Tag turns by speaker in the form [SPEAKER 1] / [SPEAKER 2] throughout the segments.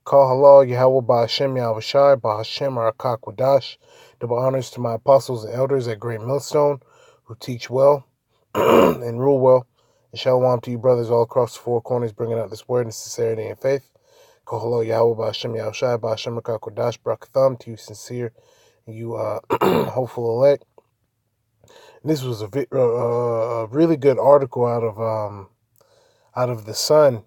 [SPEAKER 1] Call halal Yahweh Ba'Hashem Yahushai Ba'Hashem Arakakwadash. Double honors to my apostles and elders at Great Millstone who teach well and rule well. And shalom to you brothers all across the four corners bringing out this word in sincerity and faith. Call halal Yahweh Ba'Hashem Yahushai Ba'Hashem Arakakwadash. Brakatham to you sincere and you hopeful elect. And this was a really good article out of the Sun.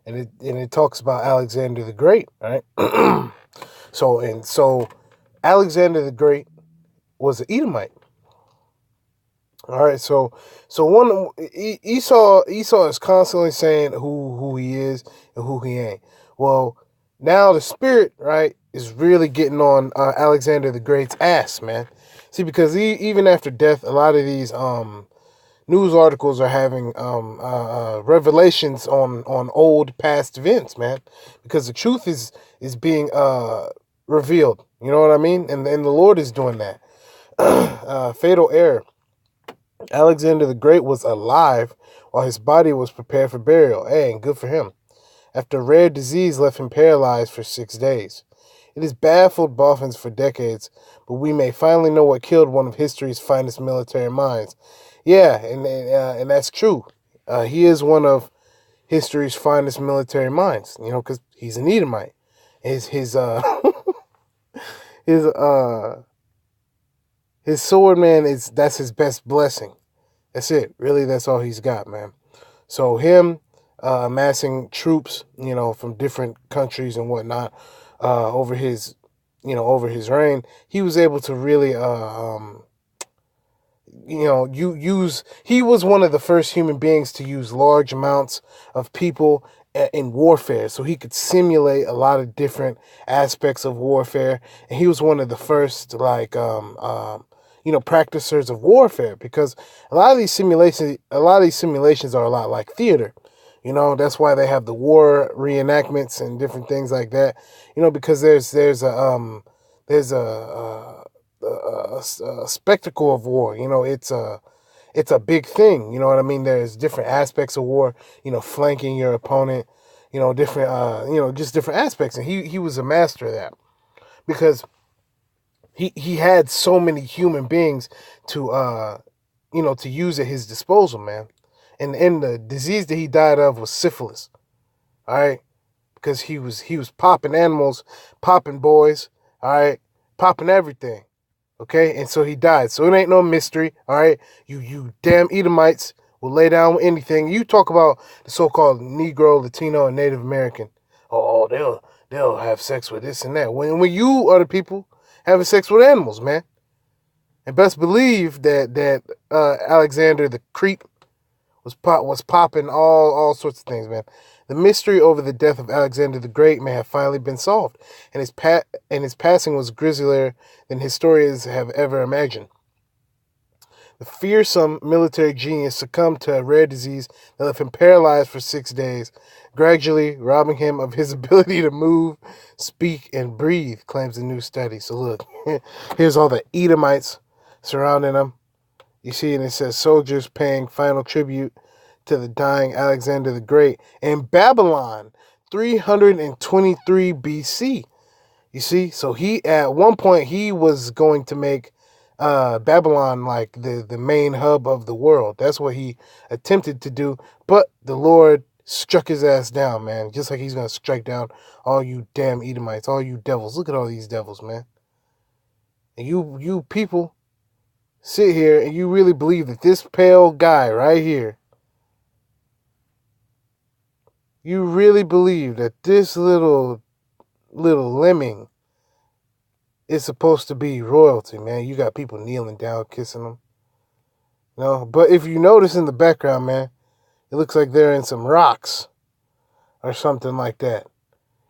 [SPEAKER 1] And it talks about Alexander the Great, right? So Alexander the Great was an Edomite. All right, so Esau is constantly saying who he is and who he ain't. Well, now the spirit, right, is really getting on Alexander the Great's ass, man. See, because even after death, a lot of these news articles are having revelations on old past events, man, because the truth is being revealed. You know what I mean? And the Lord is doing that. Fatal error. Alexander the Great was alive while his body was prepared for burial. Hey, and good for him. After a rare disease left him paralyzed for 6 days. It has baffled Boffins for decades, but we may finally know what killed one of history's finest military minds. Yeah, and that's true. He is one of history's finest military minds, you know, because he's an Edomite. His his sword, man, that's his best blessing. That's it. Really, that's all he's got, man. So him amassing troops, you know, from different countries and whatnot, over his reign, he was able to really he was one of the first human beings to use large amounts of people in warfare, so he could simulate a lot of different aspects of warfare, and he was one of the first practicers of warfare, because a lot of these simulations are a lot like theater. You know, that's why they have the war reenactments and different things like that. You know, because there's a spectacle of war. You know, it's a big thing. You know what I mean? There's different aspects of war. You know, flanking your opponent. You know, different. Just different aspects, and he was a master of that, because he had so many human beings to use at his disposal, man. And the disease that he died of was syphilis. All right, because he was popping animals, popping boys, all right, popping everything. Okay, and so he died. So it ain't no mystery. All right, you damn Edomites will lay down with anything. You talk about the so-called Negro, Latino, and Native American. Oh, they'll have sex with this and that. When you are the people having sex with animals, man. And best believe that Alexander the Creep was popping all sorts of things, man. The mystery over the death of Alexander the Great may have finally been solved, and his passing was grislier than historians have ever imagined. The fearsome military genius succumbed to a rare disease that left him paralyzed for 6 days, gradually robbing him of his ability to move, speak, and breathe, claims a new study. So look, here's all the Edomites surrounding him. You see, and it says soldiers paying final tribute to the dying Alexander the Great in Babylon, 323 BC. You see, so at one point he was going to make Babylon like the main hub of the world. That's what he attempted to do, but the Lord struck his ass down, man. Just like he's gonna strike down all you damn Edomites, all you devils. Look at all these devils, man. And you people sit here and you really believe that this pale guy right here, you really believe that this little lemming is supposed to be royalty, man. You got people kneeling down, kissing them. No, but if you notice in the background, man, it looks like they're in some rocks or something like that.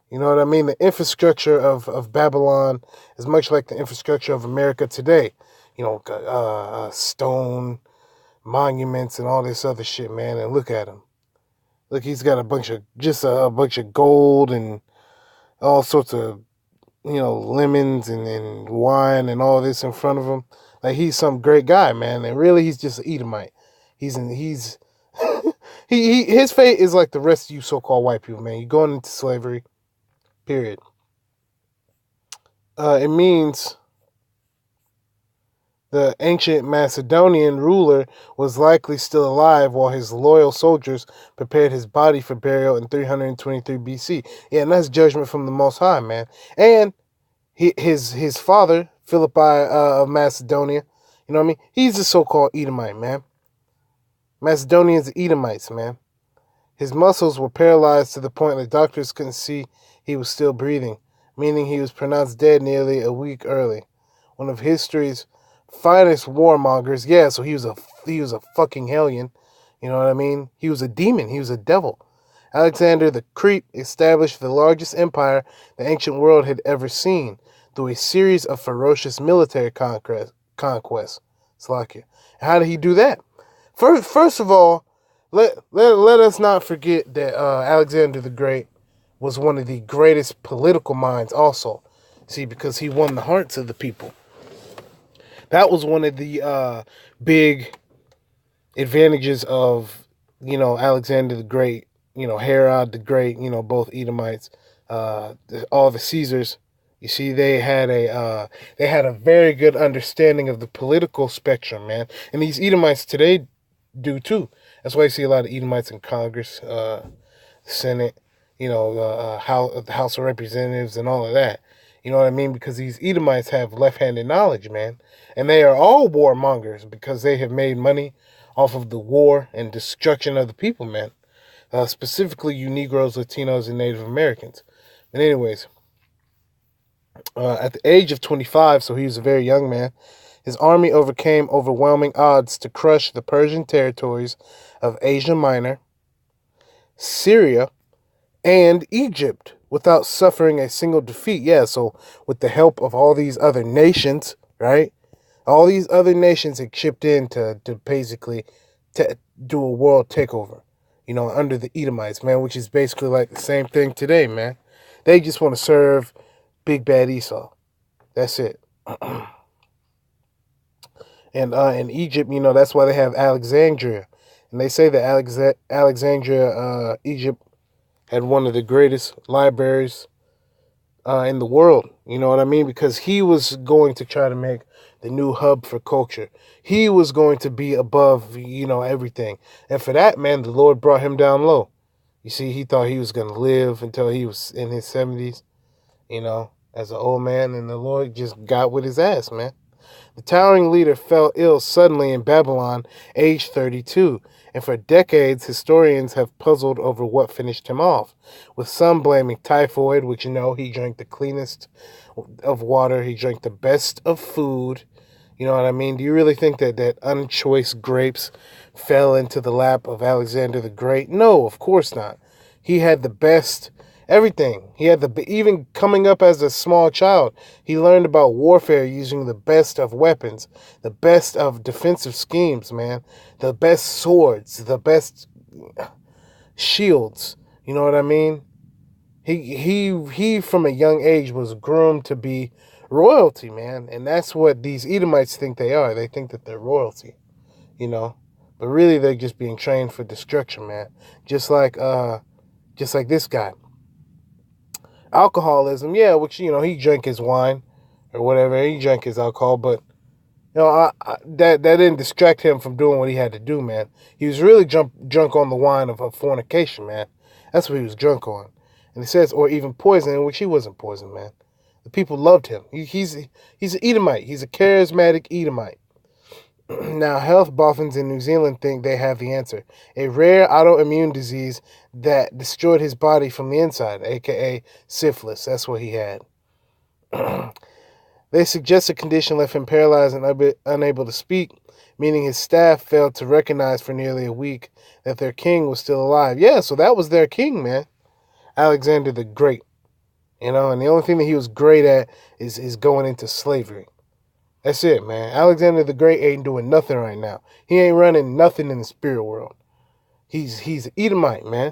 [SPEAKER 1] You know what I mean? The infrastructure of Babylon is much like the infrastructure of America today. You know, stone monuments and all this other shit, man. And look at him. Look, he's got a bunch of gold and all sorts of, lemons and wine and all this in front of him. Like he's some great guy, man. And really, he's just an Edomite. He's his fate is like the rest of you so-called white people, man. You're going into slavery, period. It means the ancient Macedonian ruler was likely still alive while his loyal soldiers prepared his body for burial in 323 BC. Yeah, and that's judgment from the Most High, man. And his father, Philippi of Macedonia, you know what I mean? He's a so-called Edomite, man. Macedonians are Edomites, man. His muscles were paralyzed to the point that doctors couldn't see he was still breathing, meaning he was pronounced dead nearly a week early. One of history's finest warmongers. Yeah, so he was a fucking hellion. You know what I mean? He was a demon. He was a devil. Alexander the Great established the largest empire the ancient world had ever seen through a series of ferocious military conquests. Slakia. How did he do that? First of all, let us not forget that Alexander the Great was one of the greatest political minds also. See, because he won the hearts of the people. That was one of the big advantages of, Alexander the Great, Herod the Great, both Edomites, all the Caesars. You see, they had a very good understanding of the political spectrum, man. And these Edomites today do too. That's why you see a lot of Edomites in Congress, Senate, the House of Representatives and all of that. You know what I mean? Because these Edomites have left-handed knowledge, man. And they are all warmongers because they have made money off of the war and destruction of the people, man. Specifically, you Negroes, Latinos, and Native Americans. But anyways, at the age of 25, so he was a very young man, his army overcame overwhelming odds to crush the Persian territories of Asia Minor, Syria, and Egypt without suffering a single defeat. Yeah, so with the help of all these other nations, right? All these other nations had chipped in to basically do a world takeover, under the Edomites, man, which is basically like the same thing today, man. They just want to serve Big Bad Esau. That's it. And in Egypt, that's why they have Alexandria. And they say that Alexandria, Egypt, had one of the greatest libraries in the world. You know what I mean? Because he was going to try to make the new hub for culture. He was going to be above, everything. And for that, man, the Lord brought him down low. You see, he thought he was going to live until he was in his 70s, as an old man. And the Lord just got with his ass, man. The towering leader fell ill suddenly in Babylon, aged 32, and for decades historians have puzzled over what finished him off, with some blaming typhoid, which he drank the cleanest of water, he drank the best of food. You know what I mean? Do you really think that unchoice grapes fell into the lap of Alexander the Great? No, of course not. He had the best everything. He had even coming up as a small child, he learned about warfare using the best of weapons, the best of defensive schemes, man, the best swords, the best shields. You know what I mean? He from a young age was groomed to be royalty, man, and that's what these Edomites think they are. They think that they're royalty, but really they're just being trained for destruction, man. Just like this guy. Alcoholism, yeah, which, he drank his wine or whatever. He drank his alcohol, but, that didn't distract him from doing what he had to do, man. He was really drunk on the wine of fornication, man. That's what he was drunk on. And it says, or even poison, in which he wasn't poisoned, man. The people loved him. He's an Edomite. He's a charismatic Edomite. Now, health boffins in New Zealand think they have the answer. A rare autoimmune disease that destroyed his body from the inside, a.k.a. syphilis. That's what he had. They suggest a condition left him paralyzed and unable to speak, meaning his staff failed to recognize for nearly a week that their king was still alive. Yeah, so that was their king, man. Alexander the Great. And the only thing that he was great at is going into slavery. That's it, man. Alexander the Great ain't doing nothing right now. He ain't running nothing in the spirit world. He's Edomite, man.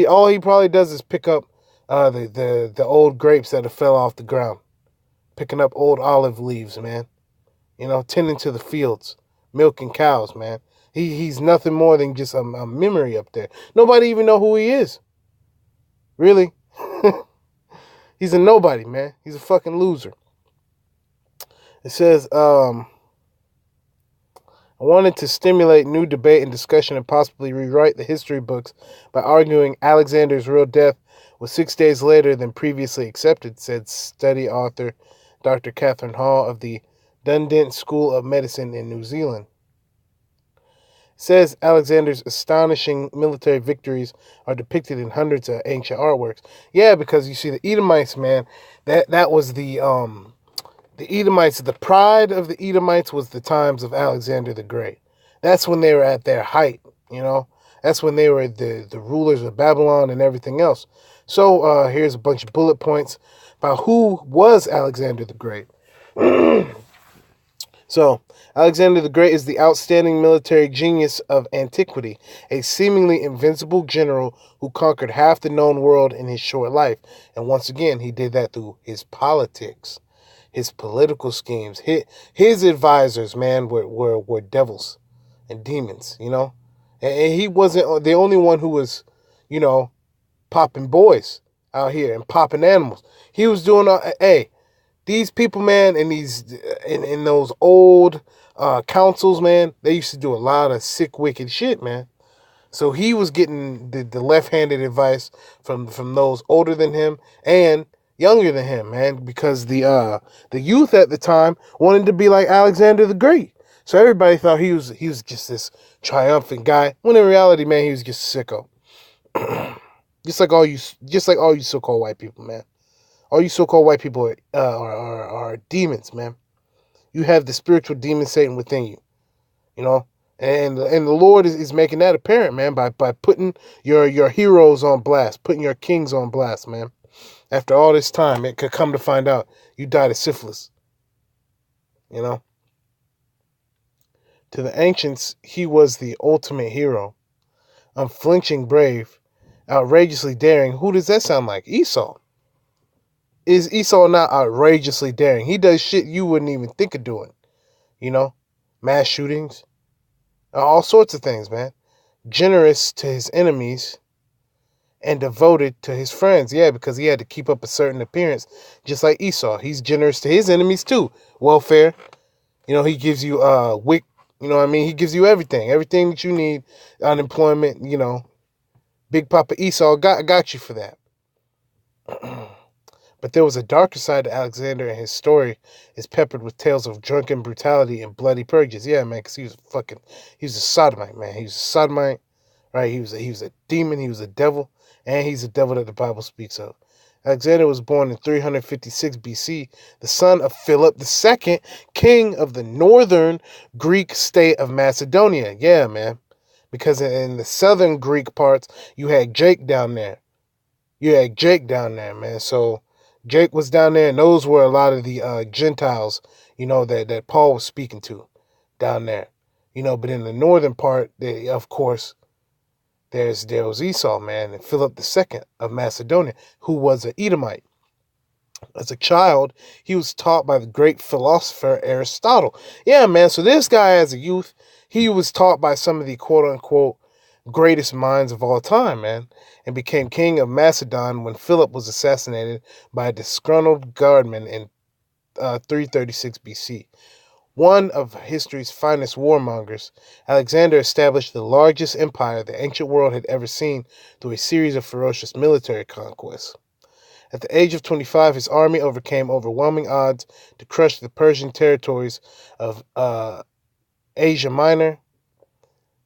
[SPEAKER 1] All he probably does is pick up the old grapes that have fell off the ground. Picking up old olive leaves, man. Tending to the fields, milking cows, man. He's nothing more than just a memory up there. Nobody even know who he is. Really. He's a nobody, man. He's a fucking loser. It says, I wanted to stimulate new debate and discussion and possibly rewrite the history books by arguing Alexander's real death was 6 days later than previously accepted, said study author Dr. Catherine Hall of the Dundent School of Medicine in New Zealand. It says Alexander's astonishing military victories are depicted in hundreds of ancient artworks. Yeah, because you see the Edomites, man, that was the Edomites, the pride of the Edomites was the times of Alexander the Great. That's when they were at their height, you know. That's when they were the rulers of Babylon and everything else. So here's a bunch of bullet points about who was Alexander the Great. So, Alexander the Great is the outstanding military genius of antiquity, a seemingly invincible general who conquered half the known world in his short life. And once again, he did that through his politics, his political schemes. His advisors, man, were devils and demons, you know? And he wasn't the only one who was, you know, popping boys out here and popping animals. He was doing, these people, man, in those old councils, man, they used to do a lot of sick, wicked shit, man. So he was getting the left-handed advice from those older than him and younger than him, man, because the youth at the time wanted to be like Alexander the Great. So everybody thought he was just this triumphant guy, when in reality, man, he was just a sicko. just like all you so-called white people, man. All you so-called white people are demons, man. You have the spiritual demon Satan within you, you know? And the Lord is making that apparent, man, by putting your heroes on blast, putting your kings on blast, man. After all this time, it could come to find out you died of syphilis, you know? To the ancients, he was the ultimate hero. Unflinching brave, outrageously daring. Who does that sound like? Esau. Is Esau not outrageously daring? He does shit you wouldn't even think of doing. You know? Mass shootings. All sorts of things, man. Generous to his enemies and devoted to his friends. Yeah, because he had to keep up a certain appearance. Just like Esau. He's generous to his enemies too. Welfare. You know, he gives you wick. You know what I mean? He gives you everything. Everything that you need. Unemployment, you know. Big Papa Esau got you for that. But there was a darker side to Alexander, and his story is peppered with tales of drunken brutality and bloody purges. Yeah, man, because he was a sodomite, man. He was a sodomite, right? He was a demon, he was a devil, and he's a devil that the Bible speaks of. Alexander was born in 356 BC, the son of Philip II, king of the northern Greek state of Macedonia. Yeah, man, because in the southern Greek parts, you had Jake down there. Man. So Jake was down there, and those were a lot of the Gentiles, you know, that Paul was speaking to down there. You know, but in the northern part, of course, there was Esau, man, and Philip II of Macedonia, who was an Edomite. As a child, he was taught by the great philosopher Aristotle. Yeah, man, so this guy as a youth, he was taught by some of the quote-unquote greatest minds of all time, man, and became king of Macedon when Philip was assassinated by a disgruntled guardman in 336 BC. One of history's finest warmongers, Alexander established the largest empire the ancient world had ever seen through a series of ferocious military conquests. At the age of 25, his army overcame overwhelming odds to crush the Persian territories of Asia Minor,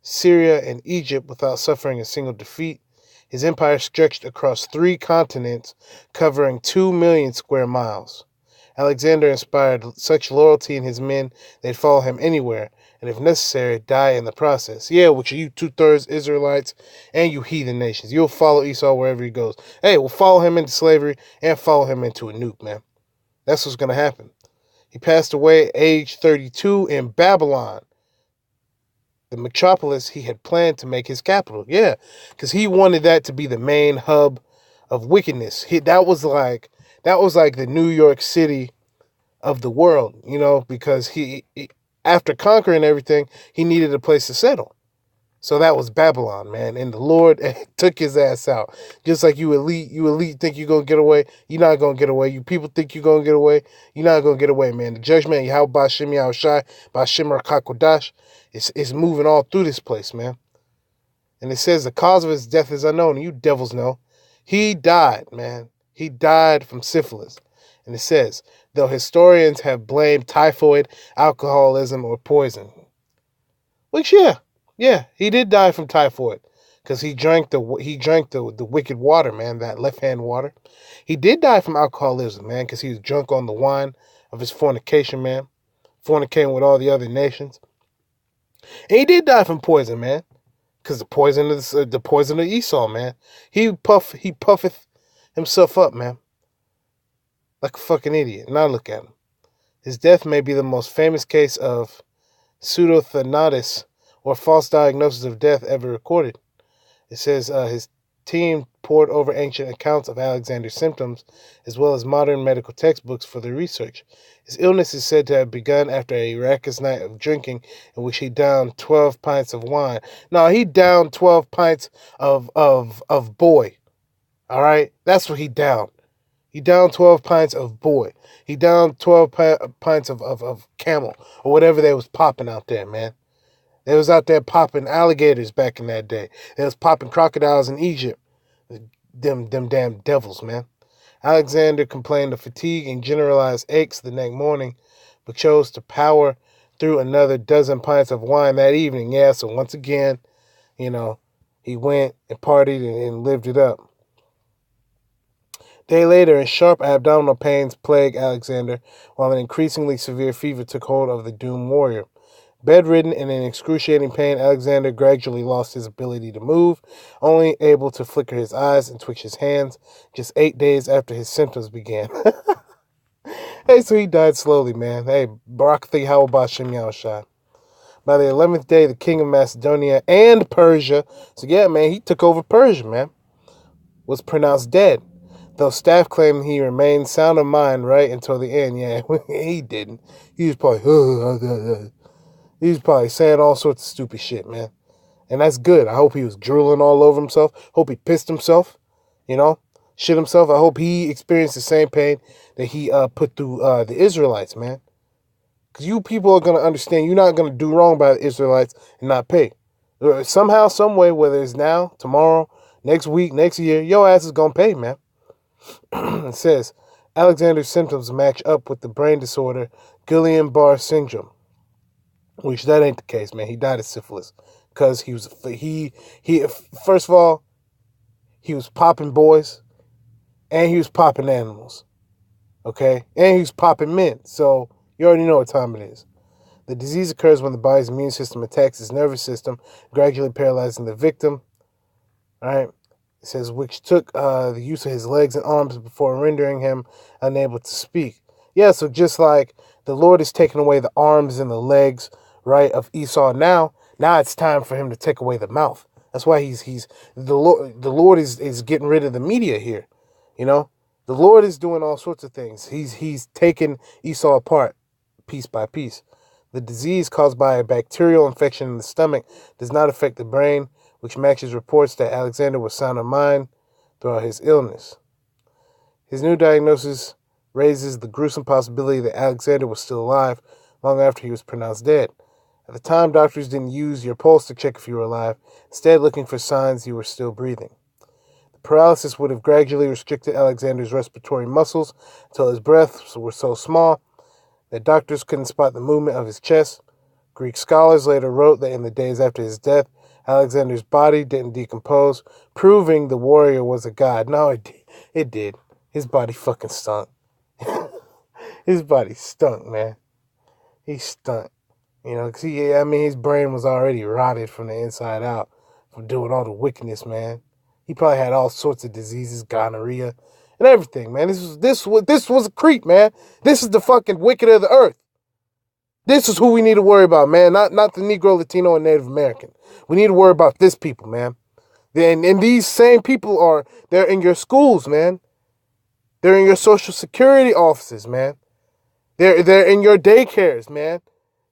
[SPEAKER 1] Syria, and Egypt without suffering a single defeat. His empire stretched across 3 continents, covering 2 million square miles. Alexander inspired such loyalty in his men they'd follow him anywhere, and if necessary, die in the process. Yeah, which are you 2/3 Israelites and you heathen nations. You'll follow Esau wherever he goes. Hey, we'll follow him into slavery and follow him into a nuke, man. That's what's going to happen. He passed away at age 32 in Babylon, the metropolis he had planned to make his capital. Yeah, because he wanted that to be the main hub of wickedness. That was like the New York City of the world, you know, because he after conquering everything, he needed a place to settle. So that was Babylon, man. And the Lord took his ass out. Just like you elite think you're going to get away. You're not going to get away. You people think you're going to get away. You're not going to get away, man. The judgment, Yahweh Bashim Yahushai, Bashim Rakakodash, is moving all through this place, man. And it says the cause of his death is unknown. You devils know. He died, man. He died from syphilis. And it says, though historians have blamed typhoid, alcoholism, or poison. Which, yeah, he did die from typhoid because he drank the wicked water, man, that left-hand water. He did die from alcoholism, man, because he was drunk on the wine of his fornication, man, fornicating with all the other nations. And he did die from poison, man, because the poison of Esau, man. He puffeth himself up, man, like a fucking idiot. Now look at him. His death may be the most famous case of pseudothanatos, or false diagnosis of death ever recorded. It says his team pored over ancient accounts of Alexander's symptoms, as well as modern medical textbooks for the research. His illness is said to have begun after a raucous night of drinking, in which he downed 12 pints of wine. No, he downed 12 pints of boy. All right? That's what he downed. He downed 12 pints of boy. He downed 12 pints of camel, or whatever they was popping out there, man. They was out there popping alligators back in that day. They was popping crocodiles in Egypt. Them damn devils, man. Alexander complained of fatigue and generalized aches the next morning, but chose to power through another dozen pints of wine that evening. Yeah, so once again, he went and partied and lived it up. A day later, sharp abdominal pains plagued Alexander, while an increasingly severe fever took hold of the doomed warrior. Bedridden and in excruciating pain, Alexander gradually lost his ability to move, only able to flicker his eyes and twitch his hands, just 8 days after his symptoms began. Hey, so he died slowly, man. Hey, Barak Yahweh Bashim Yahushai. By the 11th day, the king of Macedonia and Persia, so yeah, man, he took over Persia, man, was pronounced dead. Though staff claimed he remained sound of mind right until the end. Yeah, he didn't. He was probably... He was probably saying all sorts of stupid shit, man. And that's good. I hope he was drooling all over himself. Hope he pissed himself, shit himself. I hope he experienced the same pain that he put through the Israelites, man. Because you people are going to understand you're not going to do wrong by the Israelites and not pay. Somehow, some way, whether it's now, tomorrow, next week, next year, your ass is going to pay, man. It says, Alexander's symptoms match up with the brain disorder Guillain-Barré syndrome. Which that ain't the case, man. He died of syphilis because he first of all, he was popping boys and he was popping animals, okay? And he was popping men, so you already know what time it is. The disease occurs when the body's immune system attacks his nervous system, gradually paralyzing the victim, all right? It says, which took the use of his legs and arms before rendering him unable to speak. Yeah, so just like the Lord is taking away the arms and the legs, right, of Esau now it's time for him to take away the mouth. That's why the Lord is getting rid of the media here. The Lord is doing all sorts of things. He's taking Esau apart piece by piece. The disease caused by a bacterial infection in the stomach does not affect the brain, which matches reports that Alexander was sound of mind throughout his illness. His new diagnosis raises the gruesome possibility that Alexander was still alive long after he was pronounced dead. At the time, doctors didn't use your pulse to check if you were alive, instead looking for signs you were still breathing. The paralysis would have gradually restricted Alexander's respiratory muscles until his breaths were so small that doctors couldn't spot the movement of his chest. Greek scholars later wrote that in the days after his death, Alexander's body didn't decompose, proving the warrior was a god. No, it did. His body fucking stunk. His body stunk, man. He stunk. Because his brain was already rotted from the inside out from doing all the wickedness, man. He probably had all sorts of diseases, gonorrhea, and everything, man. This was a creep, man. This is the fucking wicked of the earth. This is who we need to worry about, man. Not the Negro, Latino, and Native American. We need to worry about this people, man. And these same people they're in your schools, man. They're in your social security offices, man. They're in your daycares, man.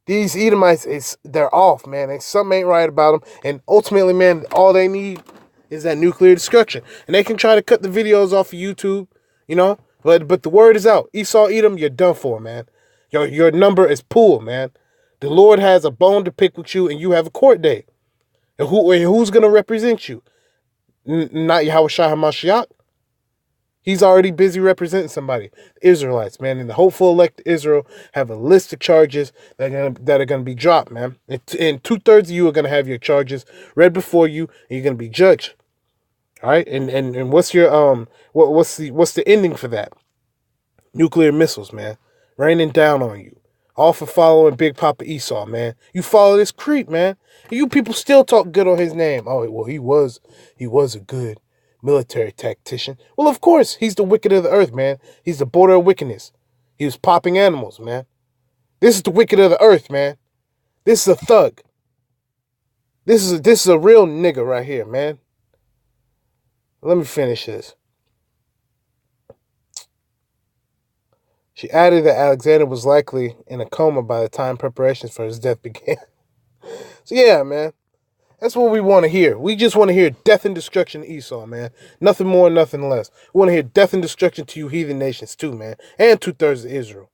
[SPEAKER 1] These Edomites, they're off, man. And something ain't right about them. And ultimately, man, all they need is that nuclear destruction. And they can try to cut the videos off of YouTube, you know. But the word is out. Esau, Edom, you're done for, man. Your number is pool, man. The Lord has a bone to pick with you, and you have a court date. And who's going to represent you? Not Yahweh Shai HaMashiach. He's already busy representing somebody. Israelites, man. And the hopeful elect Israel have a list of charges that are gonna be dropped, man. And 2/3 of you are gonna have your charges read before you, and you're gonna be judged. All right. And what's your what's the ending for that? Nuclear missiles, man, raining down on you. All for following Big Papa Esau, man. You follow this creep, man. And you people still talk good on his name. Oh, well, he was a good military tactician. Well, of course, he's the wicked of the earth, man. He's the border of wickedness. He was popping animals, man. This is the wicked of the earth, man. This is a thug. This is a real nigga right here, man. Let me finish this. She added that Alexander was likely in a coma by the time preparations for his death began. So yeah, man. That's what we want to hear. We just want to hear death and destruction to Esau, man. Nothing more, nothing less. We want to hear death and destruction to you heathen nations too, man. And 2/3 of Israel.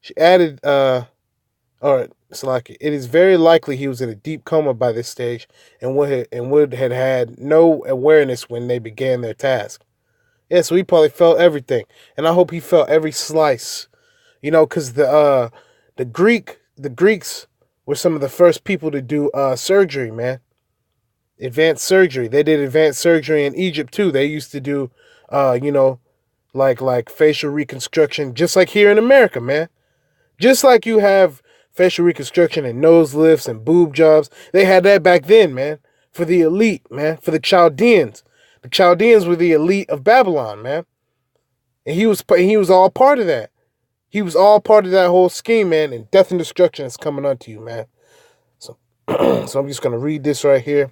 [SPEAKER 1] She added, it's like it is very likely he was in a deep coma by this stage and would have had no awareness when they began their task. Yeah, so he probably felt everything. And I hope he felt every slice. You know, because the Greeks were some of the first people to do surgery, man. Advanced surgery. They did advanced surgery in Egypt too. They used to do like facial reconstruction, just like here in America, man. Just like you have facial reconstruction and nose lifts and boob jobs, they had that back then, man. For the elite, man. For the Chaldeans. The Chaldeans were the elite of Babylon, man. And he was all part of that. He was all part of that whole scheme, man. And death and destruction is coming unto you, man. So, so I'm just going to read this right here.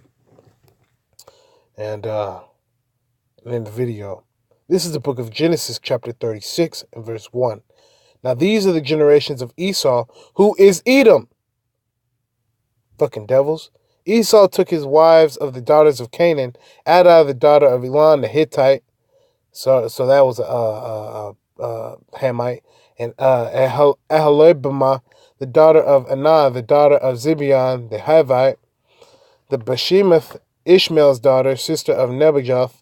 [SPEAKER 1] And end the video. This is the book of Genesis, chapter 36, and verse 1. Now these are the generations of Esau, who is Edom. Fucking devils. Esau took his wives of the daughters of Canaan, Ada, the daughter of Elon the Hittite. So that was a Hamite. And Aholibamah, the daughter of Anah, the daughter of Zibeon the Hivite. The Bashemath, Ishmael's daughter, sister of Nebajoth.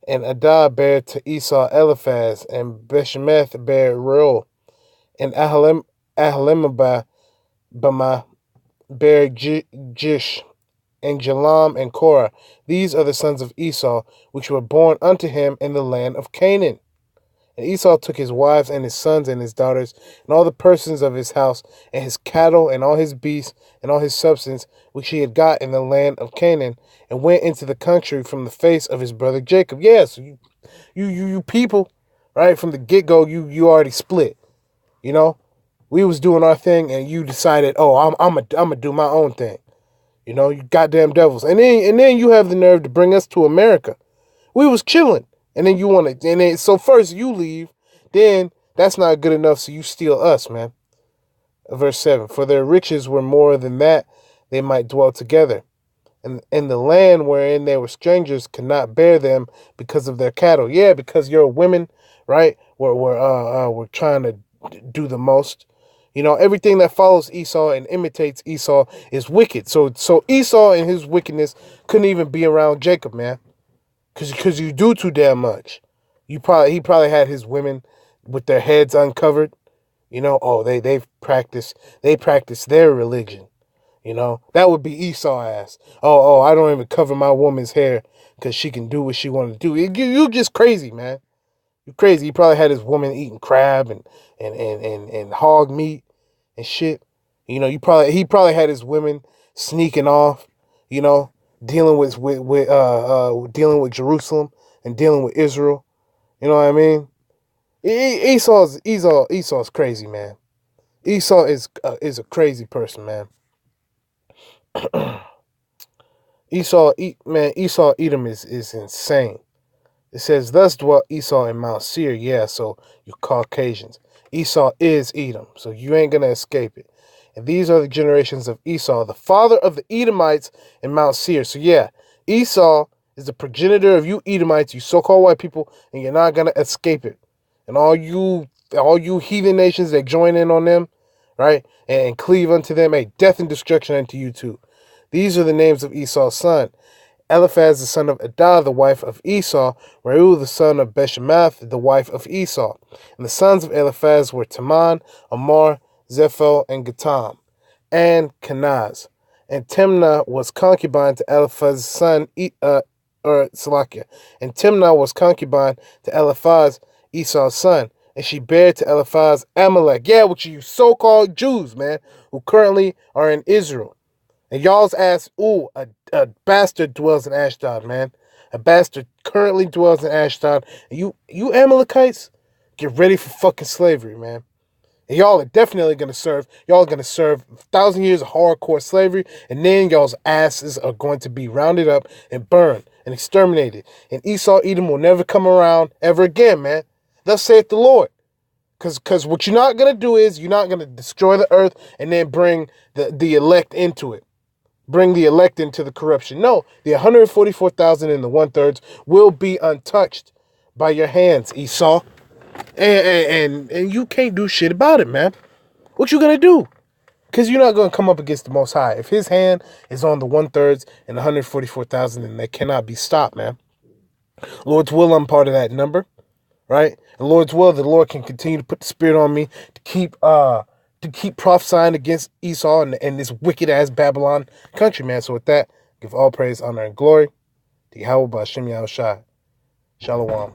[SPEAKER 1] And Adah bare to Esau Eliphaz, and Bashemath bare Reuel. And Aholibamah bare Jish, and Jalam and Korah. These are the sons of Esau, which were born unto him in the land of Canaan. And Esau took his wives and his sons and his daughters, and all the persons of his house, and his cattle, and all his beasts, and all his substance, which he had got in the land of Canaan, and went into the country from the face of his brother Jacob. Yes, you people, right, from the get-go, you already split, you know? We was doing our thing, and you decided, oh, I'm gonna do my own thing. You know, you goddamn devils. And then you have the nerve to bring us to America. We was chilling. And then you want to, and then, so first you leave, then that's not good enough, so you steal us, man. Verse 7, for their riches were more than that, they might dwell together. And in the land wherein they were strangers could not bear them because of their cattle. Yeah, because your women, right, were trying to do the most. You know, everything that follows Esau and imitates Esau is wicked. So Esau and his wickedness couldn't even be around Jacob, man. Because you do too damn much. He probably had his women with their heads uncovered. You know, oh, they practice their religion. You know, that would be Esau ass. Oh, I don't even cover my woman's hair because she can do what she want to do. You just crazy, man. You crazy. He probably had his woman eating crab and hog meat and shit. You know, he probably had his women sneaking off, you know, dealing with Jerusalem and dealing with Israel. You know what I mean? Esau's crazy, man. Esau is a crazy person, man. Esau Edom is insane. It says, thus dwelt Esau in Mount Seir. Yeah, so you Caucasians. Esau is Edom, so you ain't going to escape it. And these are the generations of Esau, the father of the Edomites in Mount Seir. So yeah, Esau is the progenitor of you Edomites, you so-called white people, and you're not going to escape it. And all you heathen nations that join in on them, right, and cleave unto them, death and destruction unto you too. These are the names of Esau's son. Eliphaz the son of Adah, the wife of Esau, Reu the son of Beshemath, the wife of Esau. And the sons of Eliphaz were Teman, Amar, Zepho, and Gatam, and Kenaz. And Timnah was concubine to Eliphaz's son, Salakia. And Timnah was concubine to Eliphaz, Esau's son. And she bare to Eliphaz Amalek. Yeah, which you so-called Jews, man, who currently are in Israel. And y'all's ass, ooh, a bastard dwells in Ashdod, man. A bastard currently dwells in Ashdod. And you Amalekites, get ready for fucking slavery, man. And y'all are definitely going to serve. Y'all are going to serve 1,000 years of hardcore slavery. And then y'all's asses are going to be rounded up and burned and exterminated. And Esau, Edom will never come around ever again, man. Thus saith the Lord. Because what you're not going to do is you're not going to destroy the earth and then bring the elect into it. Bring the elect into the corruption. No, the 144,000 and the 1/3 will be untouched by your hands, Esau. And you can't do shit about it, man. What you gonna do? Because you're not gonna come up against the Most High. If his hand is on the 1/3 and 144,000, then they cannot be stopped, man. Lord's will, I'm part of that number, right? And Lord's will, the Lord can continue to put the spirit on me to keep prophesying against Esau and this wicked ass Babylon country, man. So with that, give all praise, honor, and glory to Yahweh Ba'ashem Yahushua. Shalom.